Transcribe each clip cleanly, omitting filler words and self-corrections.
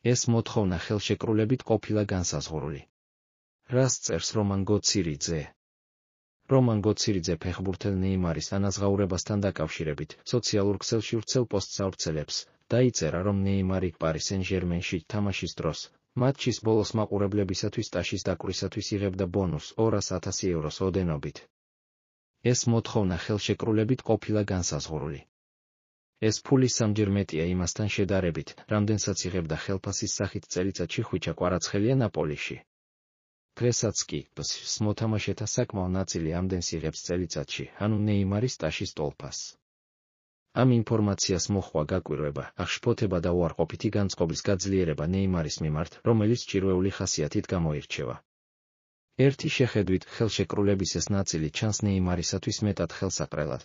ეს მოთხოვნა ხელშეკრულებით ყოფილა განსაზღვრული. რას წერს რომან გოცირიძე? რომან გოცირიძე ფეხბურთელ ნეიმარის ანაზღაურებასთან დაკავშირებით სოციალურ ქსელში ვრცელ პოსტს ავრცელებს. დაიწერა, რომ ნეიმარი პარი სენ-ჟერმენში თამაშის დროს მატჩის ბოლოს მაყურებლებისათვის ტაშის დაკვირისათვის იღებდა ბონუსს 200,000 ევროს ოდენობით. ეს მოთხოვნა ხელშეკრულებით ყოფილა განსაზღვრული. ეს ფული სამჯერ მეტია იმასთან შედარებით, რამდენსაც იღებდა ხელფასის სახით წელიწადში ხვიჩა კვარაცხელია ნაპოლიში. დღესაც კი ps მოთამაშეთა საკმაო ნაწილი ამდენს იღებს წელიწადში, ანუ ნეიმარის ტაშის ტოლფას. ამ ინფორმაციას მოჰყვა გაკვირვება, აღშფოთება და უარყოფითი განწყობის გაძლიერება ნეიმარის მიმართ, რომელიც ჭირვეული ხასიათით გამოირჩევა. ერთი შეხედვით, ხელშეკრულების ეს ნაწილი ჩანს ნეიმარისათვის მეტად ხელსაყრელად.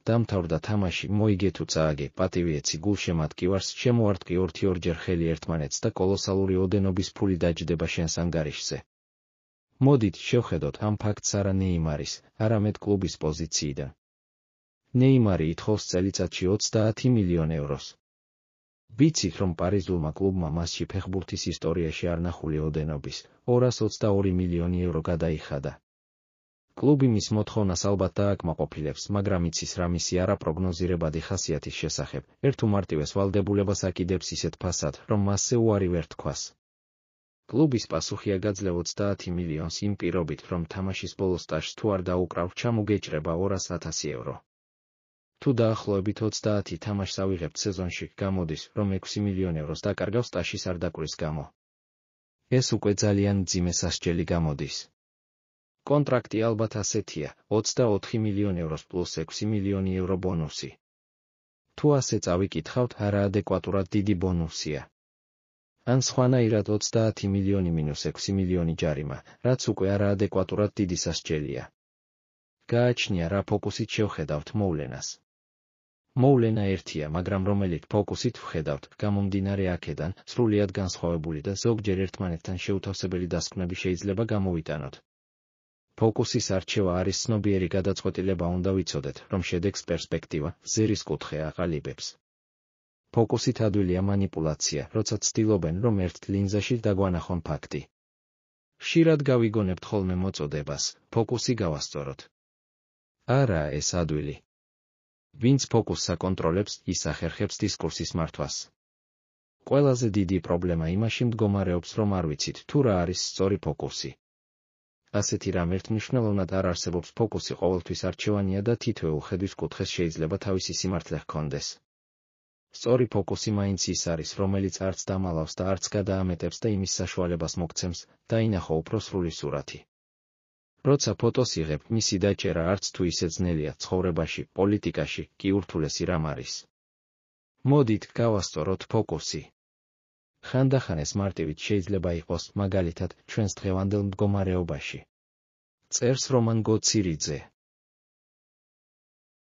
დამთავრდა თამაში, მოიგე თუ წააგე, პატივი ეცი გულშემატკივარს, შემოარტყი ორჯერ ხელი ერთმანეთს და კოლოსალური ოდენობის ფული დაჯდება შენს ანგარიშზე. მოდით შევხედოთ ამ ფაქტს არა ნეიმარის, არამედ კლუბის პოზიციიდან. ნეიმარი ითხოვს წელიწადში 30 მილიონ ევროს. ვიცით, რომ პარიზულმა კლუბმა მასში ფეხბურთის ისტორიაში არ ნახული ოდენობის 222 მილიონი euро გადაიხადა. კლუბი მის მოთხოვნას ალბათ დააკმაყოფილებს, მაგრამ იცის რა მისი არაპროგნოზირებადი ხასიათის შესახებ, ერთ უმარტივეს ვალდებულებას აკიდებს ისეთ ფასად, რომ მასზე უარი ვერ თქვას. კლუბის პასუხი აგაძლევ 30 მილიონს იმ პირობით, რომ თამაშის ბოლოს ტაშს თუ არ დაუკრავ, ჩამოგეჭრება 200,000 euro. თუ დაახლოებით 30 თამაშს ავიღებთ სეზონში, გამოდის, რომ 6 მილიონ ევროს დაკარგავს ტაშის არ დაკვრის გამო. ეს უკვე ძალიან მძიმე სასჯელი გამოდის. კონტრაქტი ალბათ ასეთია, 24 მილიონ ევროს პლუს 6 მილიონი euro ბონუსი. თუ ასე წავიკითხავთ, არაადეკვატურად დიდი ბონუსია. ან სხვანაირად 30 მილიონი მინუს 6 მილიონი ჯარიმა, რაც უკვე არაადეკვატურად დიდი სასჯელია. გააჩნია რა ფოკუსით შევხედავთ მოვლენას. მოვლენა ერთია, მაგრამ რომელი ფოკუსით ვხედავთ, გამომდინარე აქედან, სრულიად განსხვავებული და ზოგჯერ ერთმანეთთან შეუთავსებელი დასკვნები შეიძლება გამოვიტანოთ. ფოკუსის არჩევა არის ცნობიერი გადაწყვეტილება, უნდა ვიცოდეთ, რომ შედეგს პერსპექტივა, ზერის კუთხე აყალიბებს. ფოკუსით ადვილია მანიპულაცია, როცა ცდილობენ, რომ ერთ ლინზაში დაგვანახონ ფაქტი. ხშირად გავიგონებთ ხოლმე მოწოდებას, ფოკუსი გავასწოროთ. არა, ეს ადვილი. ვინც ფოკუსს აკონტროლებს, ის ახერხებს დისკურსის მართვას. ყველაზე დიდი პრობლემა იმაში მდგომარეობს, რომ არ ვიცით, თუ რა არის სწორი ფოკუსი. ასეთი რამ ერთმნიშვნელოვნად არ არსებობს, ფოკუსი ყოველთვის არჩევანია და თითოეულ ხედვის კუთხეს შეიძლება თავისი სიმართლე ჰქონდეს. სწორი ფოკუსი მაინც ის არის, რომელიც არც დამალავს და არც გადაამეტებს და იმის საშუალებას მოგცემს, დაინახო უფრო სრული სურათი. როცა ფოტოს იღებ, მისი დაჭერა არც თუ ისე ძნელია, ცხოვრებაში, პოლიტიკაში, კი ურთულესი რამ არის. მოდით გავასწოროთ ფოკუსი. ხანდახან ეს მარტივით შეიძლება იყოს, მაგალითად, ჩვენს დღევანდელ მდგომარეობაში. წერს რომან გოცირიძე.